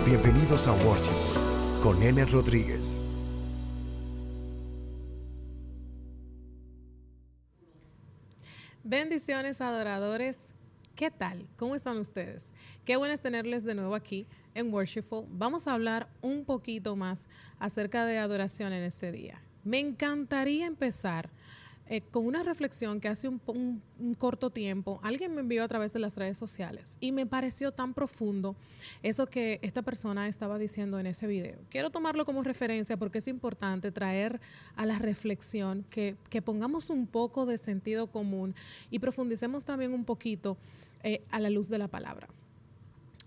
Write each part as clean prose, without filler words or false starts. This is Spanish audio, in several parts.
Bienvenidos a Worship con N. Rodríguez. Bendiciones, adoradores. ¿Qué tal? ¿Cómo están ustedes? Qué bueno es tenerles de nuevo aquí en Worshipful. Vamos a hablar un poquito más acerca de adoración en este día. Me encantaría empezar con una reflexión que hace un corto tiempo alguien me envió a través de las redes sociales y me pareció tan profundo eso que esta persona estaba diciendo en ese video. Quiero tomarlo como referencia porque es importante traer a la reflexión que pongamos un poco de sentido común y profundicemos también un poquito a la luz de la palabra.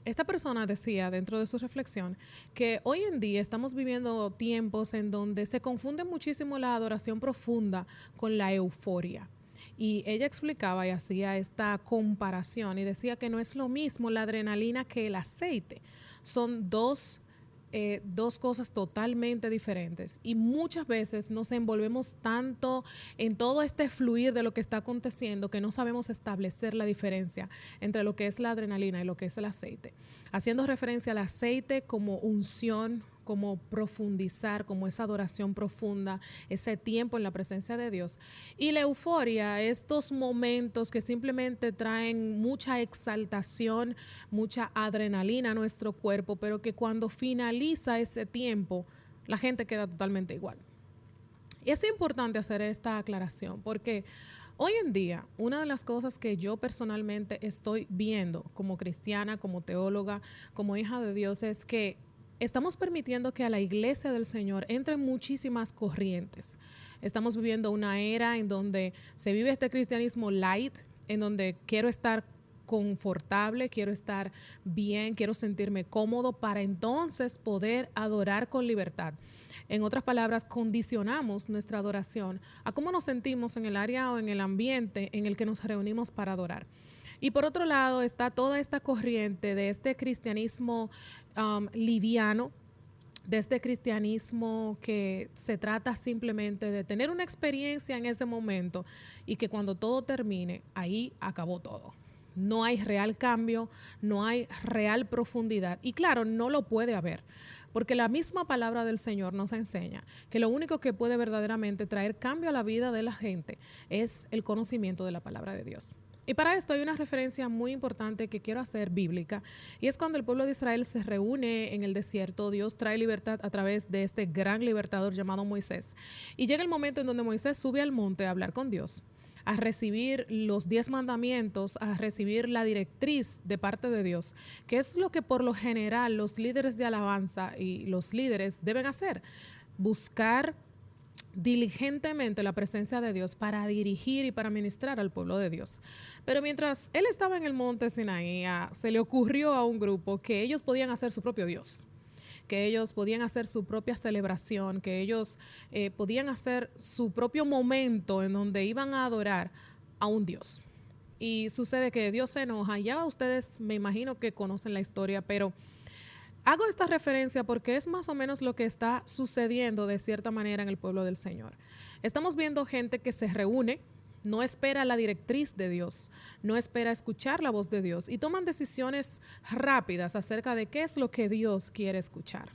Esta persona decía dentro de su reflexión que hoy en día estamos viviendo tiempos en donde se confunde muchísimo la adoración profunda con la euforia. Y ella explicaba y hacía esta comparación y decía que no es lo mismo la adrenalina que el aceite. Son dos cosas totalmente diferentes y muchas veces nos envolvemos tanto en todo este fluir de lo que está aconteciendo que no sabemos establecer la diferencia entre lo que es la adrenalina y lo que es el aceite, haciendo referencia al aceite como unción, como profundizar, como esa adoración profunda, ese tiempo en la presencia de Dios. Y la euforia, estos momentos que simplemente traen mucha exaltación, mucha adrenalina a nuestro cuerpo, pero que cuando finaliza ese tiempo, la gente queda totalmente igual. Y es importante hacer esta aclaración porque hoy en día, una de las cosas que yo personalmente estoy viendo como cristiana, como teóloga, como hija de Dios, es que estamos permitiendo que a la iglesia del Señor entren muchísimas corrientes. Estamos viviendo una era en donde se vive este cristianismo light, en donde quiero estar confortable, quiero estar bien, quiero sentirme cómodo para entonces poder adorar con libertad. En otras palabras, condicionamos nuestra adoración a cómo nos sentimos en el área o en el ambiente en el que nos reunimos para adorar. Y por otro lado está toda esta corriente de este cristianismo liviano, de este cristianismo que se trata simplemente de tener una experiencia en ese momento y que cuando todo termine, ahí acabó todo. No hay real cambio, no hay real profundidad. Y claro, no lo puede haber, porque la misma palabra del Señor nos enseña que lo único que puede verdaderamente traer cambio a la vida de la gente es el conocimiento de la palabra de Dios. Y para esto hay una referencia muy importante que quiero hacer bíblica, y es cuando el pueblo de Israel se reúne en el desierto. Dios trae libertad a través de este gran libertador llamado Moisés. Y llega el momento en donde Moisés sube al monte a hablar con Dios, a recibir los 10 mandamientos, a recibir la directriz de parte de Dios, que es lo que por lo general los líderes de alabanza y los líderes deben hacer: buscar diligentemente la presencia de Dios para dirigir y para ministrar al pueblo de Dios. Pero mientras él estaba en el monte Sinaí, se le ocurrió a un grupo que ellos podían hacer su propio Dios, que ellos podían hacer su propia celebración, que ellos podían hacer su propio momento en donde iban a adorar a un Dios. Y sucede que Dios se enoja. Ya ustedes me imagino que conocen la historia, pero hago esta referencia porque es más o menos lo que está sucediendo de cierta manera en el pueblo del Señor. Estamos viendo gente que se reúne, no espera la directriz de Dios, no espera escuchar la voz de Dios y toman decisiones rápidas acerca de qué es lo que Dios quiere escuchar.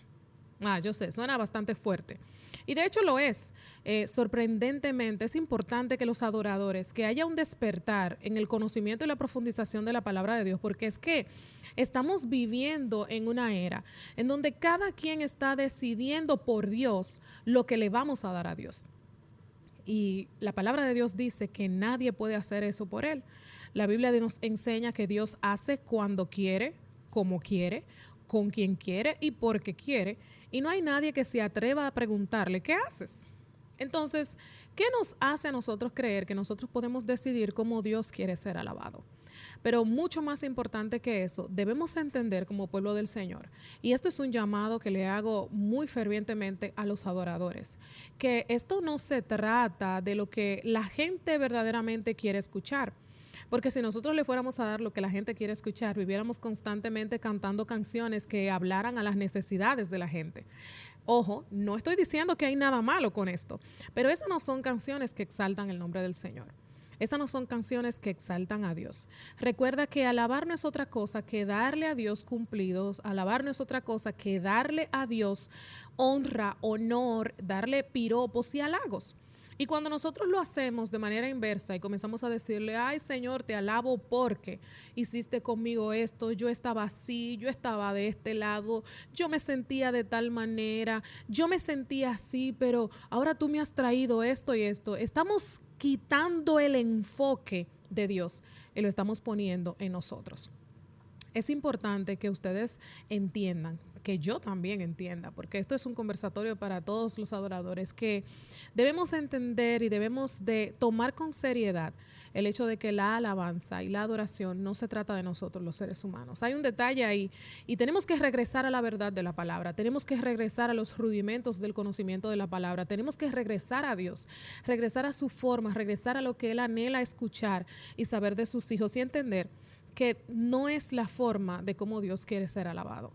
Yo sé, suena bastante fuerte. Y de hecho lo es. Sorprendentemente, es importante que los adoradores, que haya un despertar en el conocimiento y la profundización de la palabra de Dios, porque es que estamos viviendo en una era en donde cada quien está decidiendo por Dios lo que le vamos a dar a Dios. Y la palabra de Dios dice que nadie puede hacer eso por él. La Biblia nos enseña que Dios hace cuando quiere, como quiere, con quien quiere y porque quiere, y no hay nadie que se atreva a preguntarle: ¿qué haces? Entonces, ¿qué nos hace a nosotros creer que nosotros podemos decidir cómo Dios quiere ser alabado? Pero mucho más importante que eso, debemos entender como pueblo del Señor, y esto es un llamado que le hago muy fervientemente a los adoradores, que esto no se trata de lo que la gente verdaderamente quiere escuchar. Porque si nosotros le fuéramos a dar lo que la gente quiere escuchar, viviéramos constantemente cantando canciones que hablaran a las necesidades de la gente. Ojo, no estoy diciendo que hay nada malo con esto, pero esas no son canciones que exaltan el nombre del Señor. Esas no son canciones que exaltan a Dios. Recuerda que alabar no es otra cosa que darle a Dios cumplidos, alabar no es otra cosa que darle a Dios honra, honor, darle piropos y halagos. Y cuando nosotros lo hacemos de manera inversa y comenzamos a decirle, ay Señor, te alabo porque hiciste conmigo esto, yo estaba así, yo estaba de este lado, yo me sentía de tal manera, yo me sentía así, pero ahora tú me has traído esto y esto. Estamos quitando el enfoque de Dios y lo estamos poniendo en nosotros. Es importante que ustedes entiendan, que yo también entienda, porque esto es un conversatorio para todos los adoradores, que debemos entender y debemos de tomar con seriedad el hecho de que la alabanza y la adoración no se trata de nosotros los seres humanos. Hay un detalle ahí y tenemos que regresar a la verdad de la palabra, tenemos que regresar a los rudimentos del conocimiento de la palabra, tenemos que regresar a Dios, regresar a su forma, regresar a lo que Él anhela escuchar y saber de sus hijos y entender que no es la forma de cómo Dios quiere ser alabado.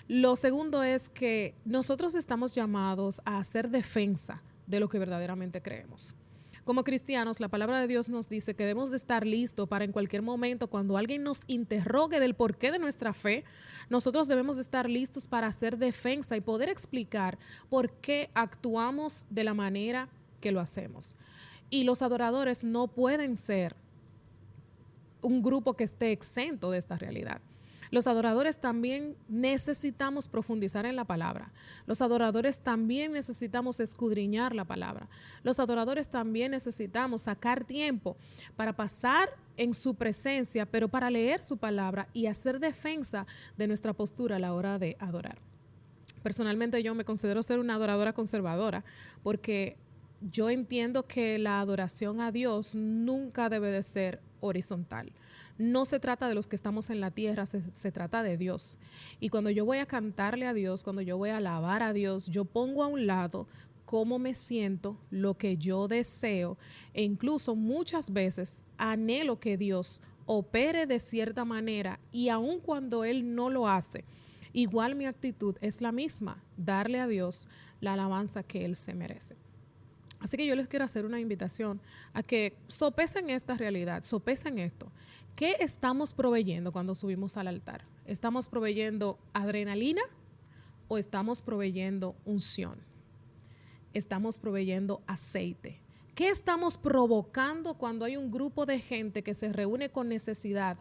Lo segundo es que nosotros estamos llamados a hacer defensa de lo que verdaderamente creemos. Como cristianos, la palabra de Dios nos dice que debemos de estar listos para en cualquier momento, cuando alguien nos interrogue del porqué de nuestra fe, nosotros debemos de estar listos para hacer defensa y poder explicar por qué actuamos de la manera que lo hacemos. Y los adoradores no pueden ser un grupo que esté exento de esta realidad. Los adoradores también necesitamos profundizar en la palabra. Los adoradores también necesitamos escudriñar la palabra. Los adoradores también necesitamos sacar tiempo para pasar en su presencia, pero para leer su palabra y hacer defensa de nuestra postura a la hora de adorar. Personalmente yo me considero ser una adoradora conservadora porque yo entiendo que la adoración a Dios nunca debe de ser horizontal. No se trata de los que estamos en la tierra, se trata de Dios. Y cuando yo voy a cantarle a Dios, cuando yo voy a alabar a Dios, yo pongo a un lado cómo me siento, lo que yo deseo e incluso muchas veces anhelo que Dios opere de cierta manera y aun cuando Él no lo hace, igual mi actitud es la misma, darle a Dios la alabanza que Él se merece. Así que yo les quiero hacer una invitación a que sopesen esta realidad, sopesen esto. ¿Qué estamos proveyendo cuando subimos al altar? ¿Estamos proveyendo adrenalina o estamos proveyendo unción? ¿Estamos proveyendo aceite? ¿Qué estamos provocando cuando hay un grupo de gente que se reúne con necesidad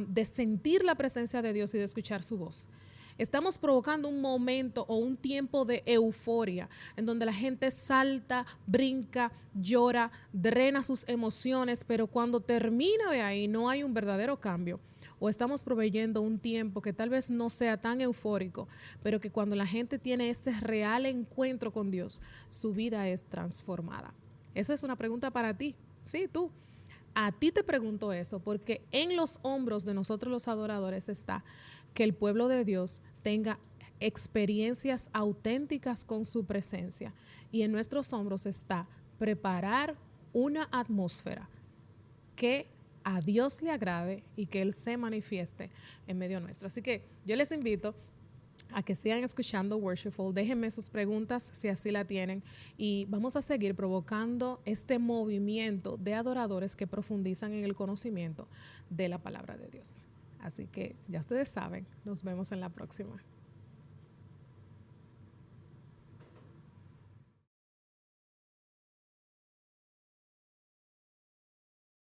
de sentir la presencia de Dios y de escuchar su voz? Estamos provocando un momento o un tiempo de euforia en donde la gente salta, brinca, llora, drena sus emociones, pero cuando termina de ahí no hay un verdadero cambio. O estamos proveyendo un tiempo que tal vez no sea tan eufórico, pero que cuando la gente tiene ese real encuentro con Dios, su vida es transformada. Esa es una pregunta para ti. Sí, tú. A ti te pregunto eso porque en los hombros de nosotros los adoradores está que el pueblo de Dios tenga experiencias auténticas con su presencia y en nuestros hombros está preparar una atmósfera que a Dios le agrade y que Él se manifieste en medio nuestro. Así que yo les invito a que sigan escuchando Worshipful, déjenme sus preguntas si así la tienen y vamos a seguir provocando este movimiento de adoradores que profundizan en el conocimiento de la palabra de Dios. Así que ya ustedes saben, nos vemos en la próxima.